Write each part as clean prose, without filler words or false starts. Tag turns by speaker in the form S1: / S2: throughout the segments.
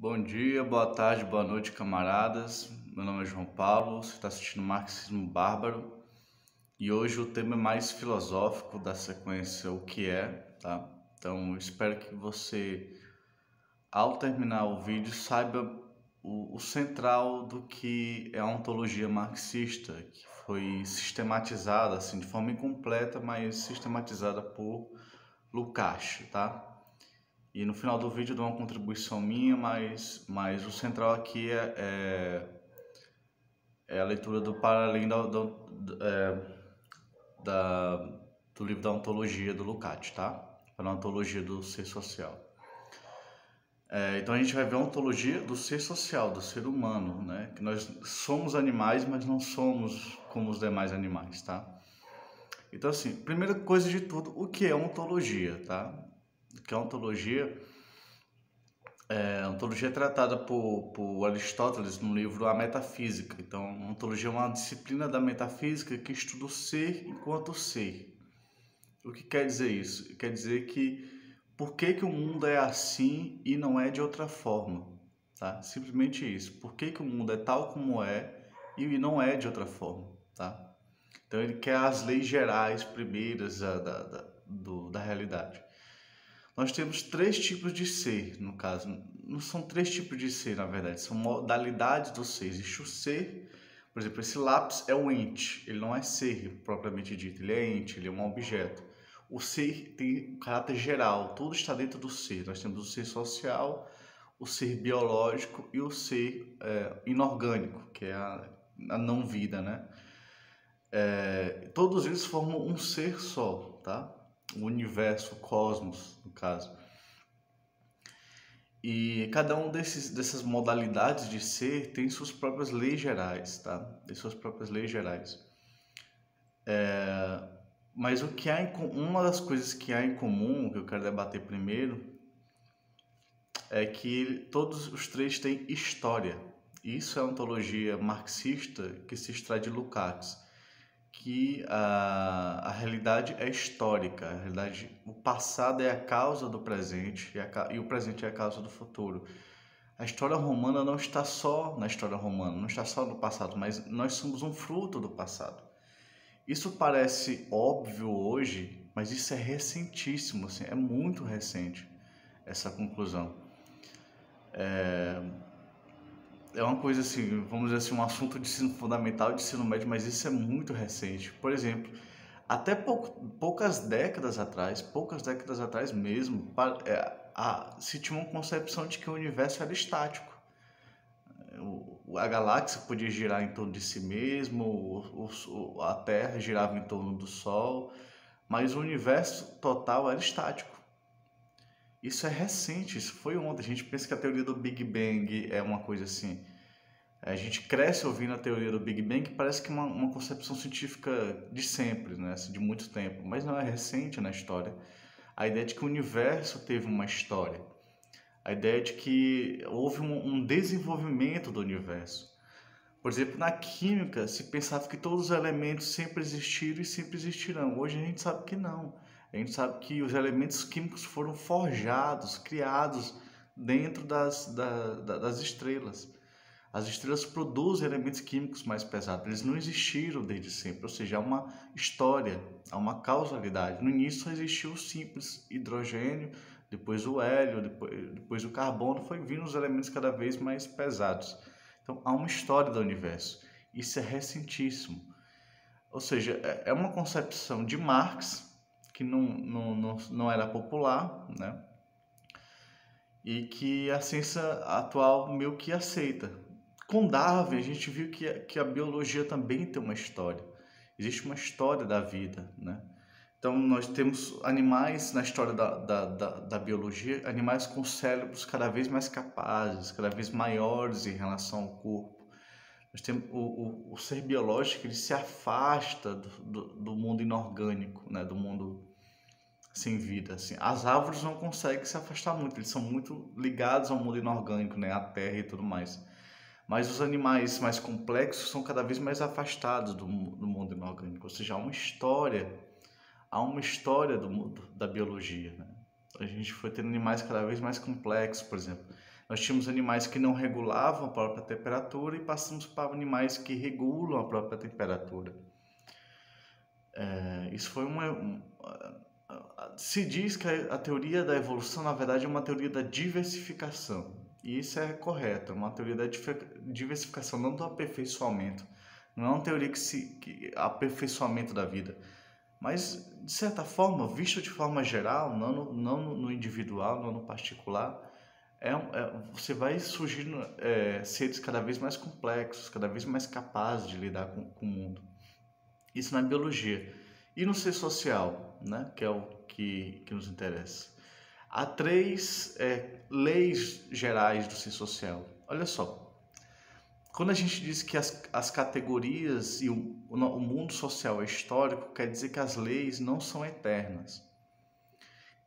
S1: Bom dia, boa tarde, boa noite, camaradas. Meu nome é João Paulo, você está assistindo Marxismo Bárbaro e hoje o tema é mais filosófico da sequência O que é, tá? Então, eu espero que você, ao terminar o vídeo, saiba o central do que é a ontologia marxista, que foi sistematizada, assim, de forma incompleta, mas sistematizada por Lukács, tá? E no final do vídeo eu dou uma contribuição minha, mas o central aqui é a leitura do para além da, do livro da ontologia do Lukács, tá? Para a ontologia do ser social. Então a gente vai ver a ontologia do ser social, do ser humano, né? Que nós somos animais, mas não somos como os demais animais, tá? Então assim, primeira coisa de tudo, o que é ontologia, tá? O que é ontologia? A ontologia é tratada por Aristóteles no livro A Metafísica. Então, a ontologia é uma disciplina da metafísica que estuda o ser enquanto ser. O que quer dizer isso? Quer dizer que por que o mundo é assim e não é de outra forma? Tá? Simplesmente isso. Por que o mundo é tal como é e não é de outra forma? Tá? Então, ele quer as leis gerais primeiras da realidade. Nós temos três tipos de ser, no caso. Não são três tipos de ser, na verdade, são modalidades do ser. Existe o ser, por exemplo, esse lápis é um ente, ele não é ser propriamente dito, ele é ente, ele é um objeto. O ser tem um caráter geral, tudo está dentro do ser. Nós temos o ser social, o ser biológico e o ser inorgânico, que é a não vida, né? Todos eles formam um ser só, tá? O universo, o cosmos, no caso. E cada um dessas modalidades de ser tem suas próprias leis gerais, tá? Tem suas próprias leis gerais. Mas uma das coisas que há em comum, que eu quero debater primeiro, é que todos os três têm história. Isso é a ontologia marxista que se extrai de Lukács, que a realidade é histórica, a realidade, o passado é a causa do presente e o presente é a causa do futuro. A história romana não está só na história romana, não está só no passado, mas nós somos um fruto do passado. Isso parece óbvio hoje, mas isso é recentíssimo, assim, é muito recente essa conclusão. É uma coisa assim, vamos dizer assim, um assunto de ensino fundamental, de ensino médio, mas isso é muito recente. Por exemplo, até poucas décadas atrás mesmo, se tinha uma concepção de que o universo era estático. A galáxia podia girar em torno de si mesmo, a Terra girava em torno do Sol, mas o universo total era estático. Isso é recente, isso foi ontem. A gente pensa que a teoria do Big Bang é uma coisa assim. A gente cresce ouvindo a teoria do Big Bang, que parece que é uma concepção científica de sempre, né? Assim, de muito tempo, mas não é recente na história. A ideia de que o universo teve uma história, a ideia de que houve um desenvolvimento do universo. Por exemplo, na química se pensava que todos os elementos sempre existiram e sempre existirão. Hoje a gente sabe que não. A gente sabe que os elementos químicos foram forjados, criados dentro das estrelas. As estrelas produzem elementos químicos mais pesados, eles não existiram desde sempre, ou seja, há uma história, há uma causalidade. No início só existiu o simples hidrogênio, depois o hélio, depois o carbono, foi vindo os elementos cada vez mais pesados. Então há uma história do universo, isso é recentíssimo. Ou seja, é uma concepção de Marx que não era popular, né? E que a ciência atual meio que aceita. Com Darwin, a gente viu que a biologia também tem uma história. Existe uma história da vida, né? Então, nós temos animais na história da biologia, animais com cérebros cada vez mais capazes, cada vez maiores em relação ao corpo. Nós temos o ser biológico, ele se afasta do mundo inorgânico, né? Do mundo sem vida, assim. As árvores não conseguem se afastar muito, eles são muito ligados ao mundo inorgânico, né? À terra e tudo mais. Mas os animais mais complexos são cada vez mais afastados do mundo inorgânico, ou seja, há uma história da biologia, né? A gente foi tendo animais cada vez mais complexos, por exemplo. Nós tínhamos animais que não regulavam a própria temperatura e passamos para animais que regulam a própria temperatura. Isso foi se diz que a teoria da evolução, na verdade, é uma teoria da diversificação. E isso é correto, é uma teoria da diversificação, não do aperfeiçoamento. Não é uma teoria que aperfeiçoamento da vida. Mas, de certa forma, visto de forma geral, não no individual, não no particular, você vai surgindo seres cada vez mais complexos, cada vez mais capazes de lidar com o mundo. Isso na biologia. E no ser social, né, que é o que nos interessa. Há três leis gerais do ser social. Olha só, quando a gente diz que as categorias e o mundo social é histórico, quer dizer que as leis não são eternas.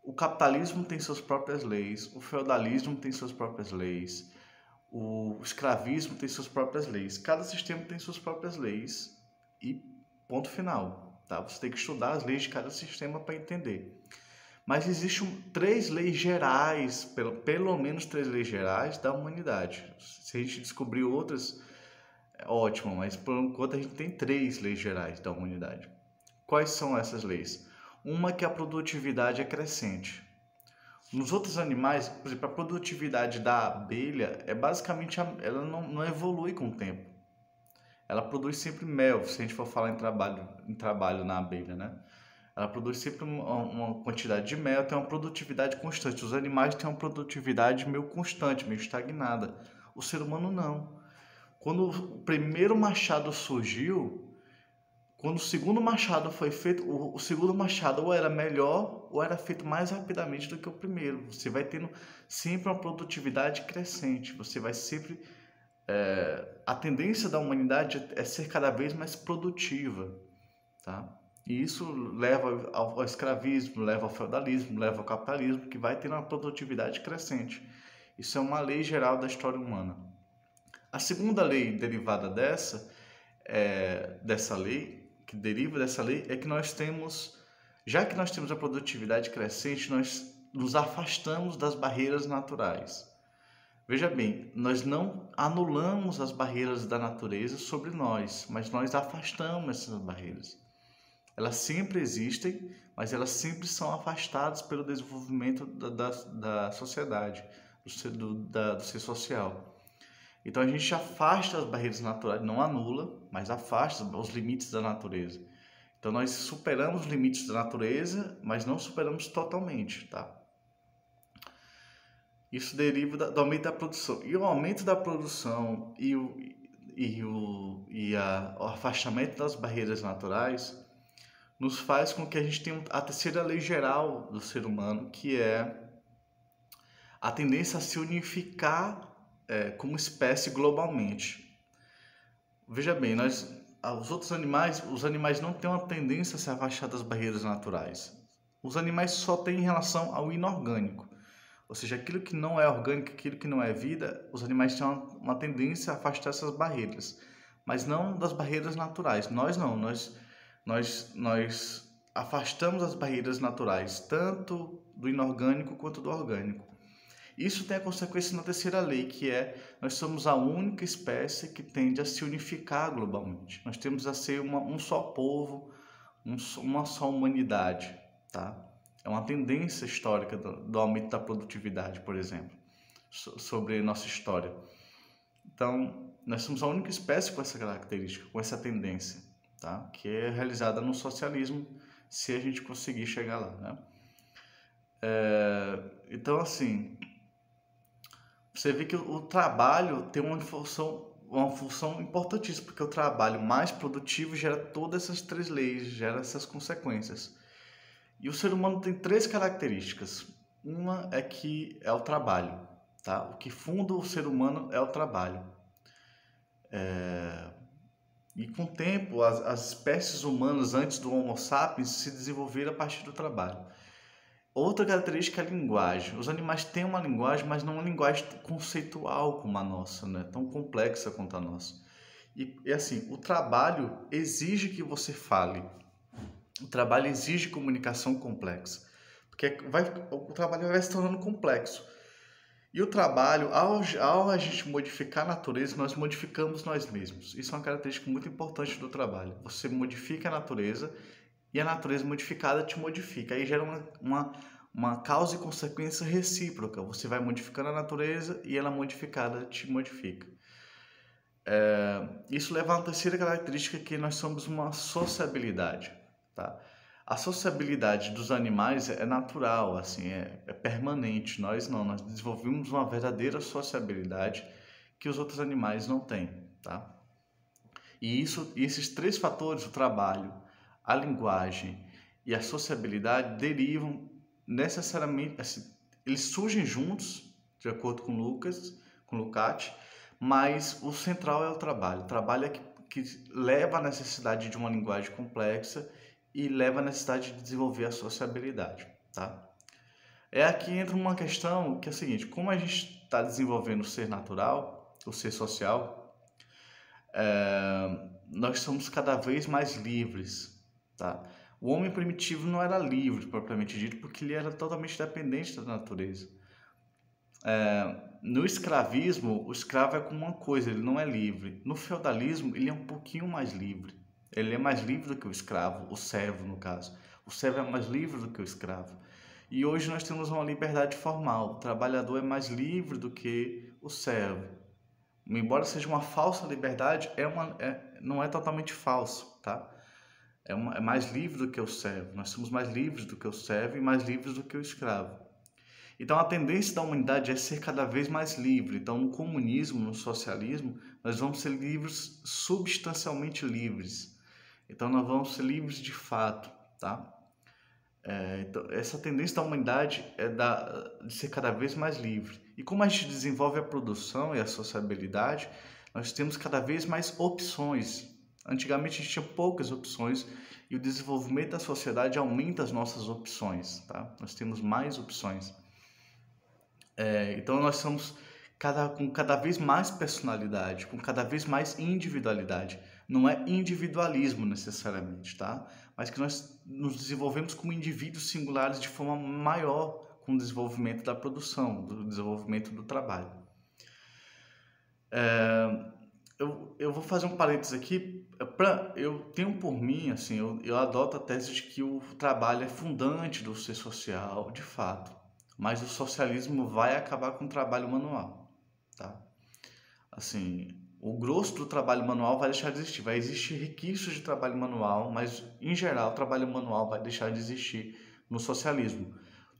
S1: O capitalismo tem suas próprias leis, o feudalismo tem suas próprias leis, o escravismo tem suas próprias leis. Cada sistema tem suas próprias leis e ponto final. Tá? Você tem que estudar as leis de cada sistema para entender. Mas existem três leis gerais, pelo menos três leis gerais da humanidade. Se a gente descobrir outras, é ótimo, mas por enquanto a gente tem três leis gerais da humanidade. Quais são essas leis? Uma que a produtividade é crescente. Nos outros animais, por exemplo, a produtividade da abelha é basicamente, ela não evolui com o tempo. Ela produz sempre mel, se a gente for falar em trabalho na abelha, né? Ela produz sempre uma quantidade de mel, tem uma produtividade constante. Os animais têm uma produtividade meio constante, meio estagnada. O ser humano não. Quando o primeiro machado surgiu, quando o segundo machado foi feito, o segundo machado ou era melhor ou era feito mais rapidamente do que o primeiro. Você vai tendo sempre uma produtividade crescente. Você vai sempre... a tendência da humanidade é ser cada vez mais produtiva, tá? E isso leva ao escravismo, leva ao feudalismo, leva ao capitalismo, que vai ter uma produtividade crescente. Isso é uma lei geral da história humana. A segunda lei derivada dessa lei, que deriva dessa lei, é que nós temos, já que nós temos a produtividade crescente, nós nos afastamos das barreiras naturais. Veja bem, nós não anulamos as barreiras da natureza sobre nós, mas nós afastamos essas barreiras. Elas sempre existem, mas elas sempre são afastadas pelo desenvolvimento da sociedade, do ser social. Então a gente afasta as barreiras naturais, não anula, mas afasta os limites da natureza. Então nós superamos os limites da natureza, mas não superamos totalmente, tá? Isso deriva do aumento da produção. E o aumento da produção o afastamento das barreiras naturais nos faz com que a gente tenha a terceira lei geral do ser humano, que é a tendência a se unificar como espécie globalmente. Veja bem, os animais não têm uma tendência a se afastar das barreiras naturais. Os animais só têm em relação ao inorgânico. Ou seja, aquilo que não é orgânico, aquilo que não é vida, os animais têm uma tendência a afastar essas barreiras, mas não das barreiras naturais. Nós não, nós afastamos as barreiras naturais, tanto do inorgânico quanto do orgânico. Isso tem a consequência na terceira lei, que é nós somos a única espécie que tende a se unificar globalmente. Nós temos a ser um só povo, uma só humanidade, tá? É uma tendência histórica do aumento da produtividade, por exemplo, sobre nossa história. Então, nós somos a única espécie com essa característica, com essa tendência, tá? Que é realizada no socialismo, se a gente conseguir chegar lá, né? Então, assim, você vê que o trabalho tem uma função importantíssima, porque o trabalho mais produtivo gera todas essas três leis, gera essas consequências. E o ser humano tem três características. Uma é que é o trabalho, tá? O que funda o ser humano é o trabalho. E com o tempo, as espécies humanas antes do Homo sapiens se desenvolveram a partir do trabalho. Outra característica é a linguagem. Os animais têm uma linguagem, mas não uma linguagem conceitual como a nossa, né? Tão complexa quanto a nossa. E assim, o trabalho exige que você fale. O trabalho exige comunicação complexa. Porque o trabalho vai se tornando complexo. E o trabalho, ao a gente modificar a natureza, nós modificamos nós mesmos. Isso é uma característica muito importante do trabalho. Você modifica a natureza e a natureza modificada te modifica. Aí gera uma causa e consequência recíproca. Você vai modificando a natureza e ela modificada te modifica. Isso leva a uma terceira característica, que nós somos uma sociabilidade, tá? A sociabilidade dos animais é natural, assim, é permanente. Nós não, nós desenvolvemos uma verdadeira sociabilidade que os outros animais não têm, tá? E esses três fatores, o trabalho, a linguagem e a sociabilidade, derivam necessariamente, assim, eles surgem juntos, de acordo com Lukács, mas o central é o trabalho. O trabalho é que leva à necessidade de uma linguagem complexa e leva à necessidade de desenvolver a sociabilidade, tá? É aqui entra uma questão que é a seguinte: como a gente está desenvolvendo o ser natural, o ser social, nós somos cada vez mais livres, tá? O homem primitivo não era livre, propriamente dito, porque ele era totalmente dependente da natureza. No escravismo, o escravo é como uma coisa, ele não é livre. No feudalismo, ele é um pouquinho mais livre. Ele é mais livre do que o escravo, o servo, no caso. O servo é mais livre do que o escravo. E hoje nós temos uma liberdade formal. O trabalhador é mais livre do que o servo. Embora seja uma falsa liberdade, não é totalmente falso, tá? É mais livre do que o servo. Nós somos mais livres do que o servo e mais livres do que o escravo. Então, a tendência da humanidade é ser cada vez mais livre. Então, no comunismo, no socialismo, nós vamos ser livres, substancialmente livres. Então, nós vamos ser livres de fato, tá? Então, essa tendência da humanidade é de ser cada vez mais livre. E como a gente desenvolve a produção e a sociabilidade, nós temos cada vez mais opções. Antigamente, a gente tinha poucas opções e o desenvolvimento da sociedade aumenta as nossas opções, tá? Nós temos mais opções. Então nós somos com cada vez mais personalidade, com cada vez mais individualidade. Não é individualismo necessariamente, tá? Mas que nós nos desenvolvemos como indivíduos singulares de forma maior com o desenvolvimento da produção, do desenvolvimento do trabalho. Eu vou fazer um parênteses aqui. Eu tenho por mim, assim, eu adoto a tese de que o trabalho é fundante do ser social, de fato. Mas o socialismo vai acabar com o trabalho manual, tá? Assim, o grosso do trabalho manual vai deixar de existir. Vai existir requisitos de trabalho manual, mas, em geral, o trabalho manual vai deixar de existir no socialismo.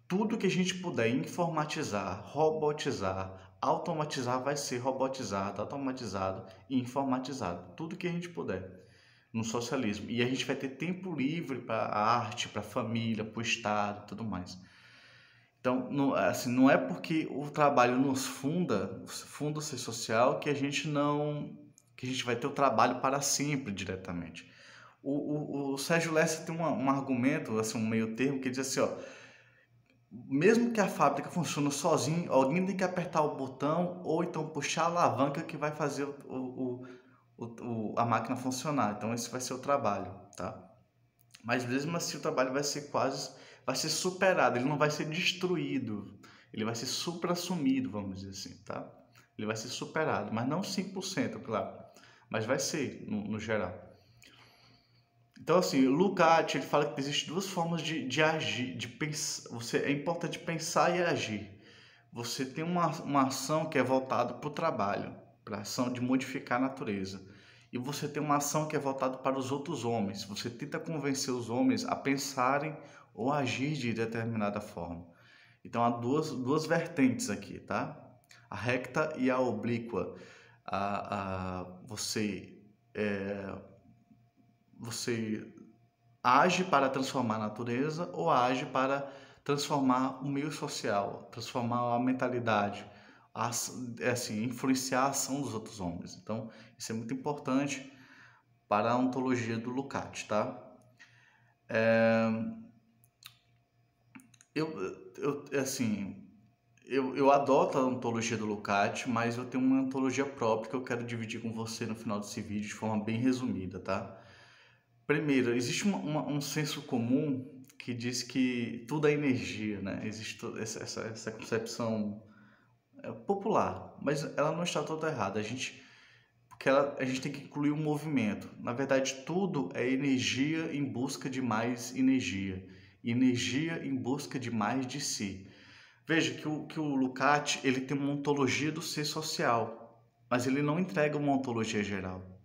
S1: Tudo que a gente puder informatizar, robotizar, automatizar, vai ser robotizado, automatizado e informatizado. Tudo que a gente puder no socialismo. E a gente vai ter tempo livre para a arte, para a família, para o Estado e tudo mais. Então, não, assim, não é porque o trabalho nos funda o ser social, que a gente vai ter o trabalho para sempre diretamente. O Sérgio Lessa tem um argumento, assim, um meio termo, que diz assim, ó: mesmo que a fábrica funcione sozinha, alguém tem que apertar o botão ou então puxar a alavanca que vai fazer a máquina funcionar. Então, esse vai ser o trabalho, tá? Mas mesmo assim o trabalho vai ser superado, ele não vai ser destruído, ele vai ser supra-assumido, vamos dizer assim, tá? Ele vai ser superado, mas não 100%, claro, mas vai ser, no geral. Então, assim, o Lukács, ele fala que existem duas formas de agir, de pensar. É importante pensar e agir. Você tem uma ação que é voltada para o trabalho, para a ação de modificar a natureza. E você tem uma ação que é voltada para os outros homens. Você tenta convencer os homens a pensarem ou agir de determinada forma. Então há duas vertentes aqui, tá? A recta e a oblíqua. Você age para transformar a natureza ou age para transformar o meio social, transformar a mentalidade, assim, influenciar a ação dos outros homens. Então, isso é muito importante para a ontologia do Lukács, tá? Assim, eu adoto a ontologia do Lukács, mas eu tenho uma ontologia própria que eu quero dividir com você no final desse vídeo de forma bem resumida, tá? Primeiro, existe um senso comum que diz que tudo é energia, né? Existe essa concepção lá, mas ela não está toda errada. A gente tem que incluir um movimento. Na verdade, tudo é energia em busca de mais energia. Energia em busca de mais de si. Veja que o Lukács, ele tem uma ontologia do ser social, mas ele não entrega uma ontologia geral.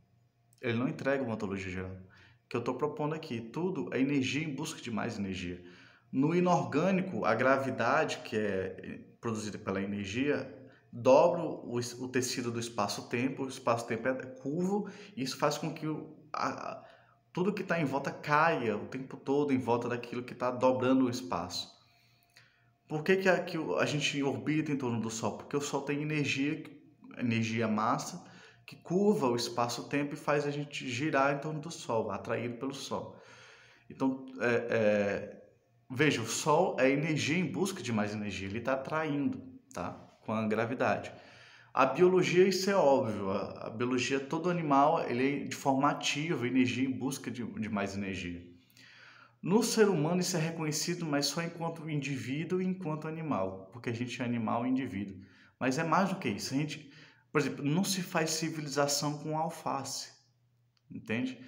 S1: Ele não entrega uma ontologia geral. O que eu estou propondo aqui, tudo é energia em busca de mais energia. No inorgânico, a gravidade, que é produzida pela energia, dobra o tecido do espaço-tempo. O espaço-tempo é curvo, e isso faz com que tudo que está em volta caia o tempo todo em volta daquilo que está dobrando o espaço. Por que a gente orbita em torno do Sol? Porque o Sol tem energia massa, que curva o espaço-tempo e faz a gente girar em torno do Sol, atraído pelo Sol. Então, veja, o Sol é energia em busca de mais energia, ele está atraindo, tá? Com a gravidade. A biologia, isso é óbvio, a biologia, todo animal, ele é de forma ativa, energia em busca de mais energia. No ser humano isso é reconhecido, mas só enquanto indivíduo e enquanto animal, porque a gente é animal e indivíduo. Mas é mais do que isso. A gente, por exemplo, não se faz civilização com alface, entende?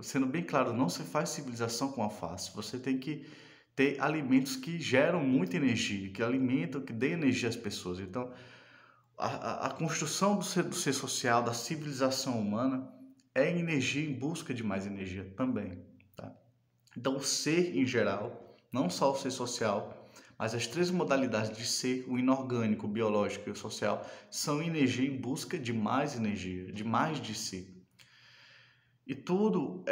S1: Sendo bem claro, não se faz civilização com alface. Você tem que ter alimentos que geram muita energia, que alimentam, que dêem energia às pessoas. Então, a construção do ser social, da civilização humana, é energia em busca de mais energia também, tá? Então, o ser em geral, não só o ser social, mas as três modalidades de ser, o inorgânico, o biológico e o social, são energia em busca de mais energia, de mais de si. E tudo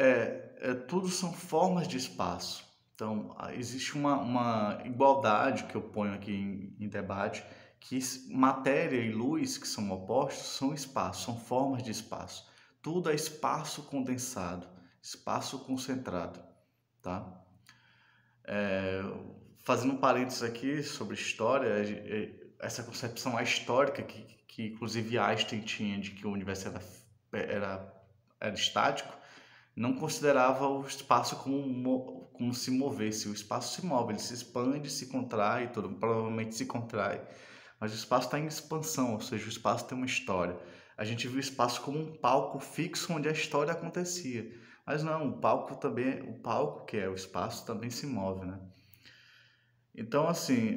S1: são formas de espaço. Então, existe uma igualdade que eu ponho aqui em debate, que matéria e luz, que são opostos, são espaço, são formas de espaço. Tudo é espaço condensado, espaço concentrado, tá? Fazendo um parênteses aqui sobre história, essa concepção histórica que inclusive Einstein tinha de que o universo era estático, não considerava o espaço como se movesse. O espaço se move, ele se expande, se contrai, provavelmente se contrai, mas o espaço está em expansão, ou seja, o espaço tem uma história. A gente viu o espaço como um palco fixo onde a história acontecia, mas não, o palco que é o espaço também se move, né? Então, assim,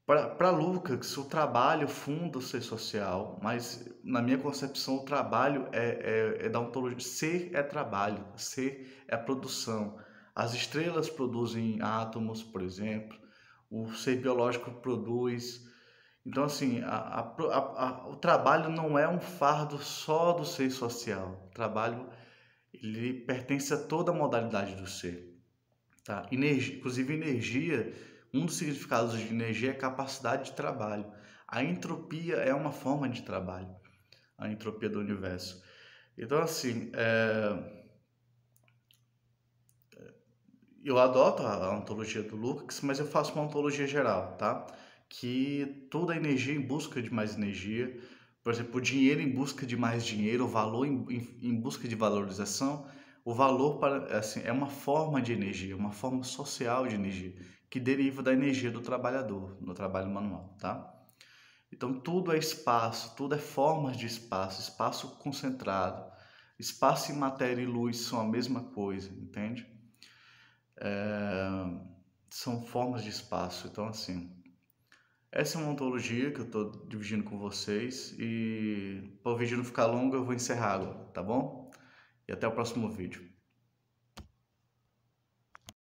S1: para Lucas, o trabalho funda o ser social, mas na minha concepção o trabalho é da ontologia. Ser é trabalho, ser é produção. As estrelas produzem átomos, por exemplo, o ser biológico produz. Então, assim, o trabalho não é um fardo só do ser social. O trabalho, ele pertence a toda a modalidade do ser. Tá? Inclusive, energia, um dos significados de energia é capacidade de trabalho. A entropia é uma forma de trabalho, a entropia do universo. Então, assim, eu adoto a ontologia do Lukács, mas eu faço uma ontologia geral, tá? Que toda energia em busca de mais energia, por exemplo, o dinheiro em busca de mais dinheiro, o valor em busca de valorização, o valor assim, é uma forma de energia, uma forma social de energia, que deriva da energia do trabalhador, no trabalho manual, tá? Então tudo é espaço, tudo é formas de espaço, espaço concentrado. Espaço e matéria e luz são a mesma coisa, entende? São formas de espaço. Então, assim, essa é uma ontologia que eu estou dividindo com vocês e para o vídeo não ficar longo eu vou encerrar agora, tá bom? E até o próximo vídeo.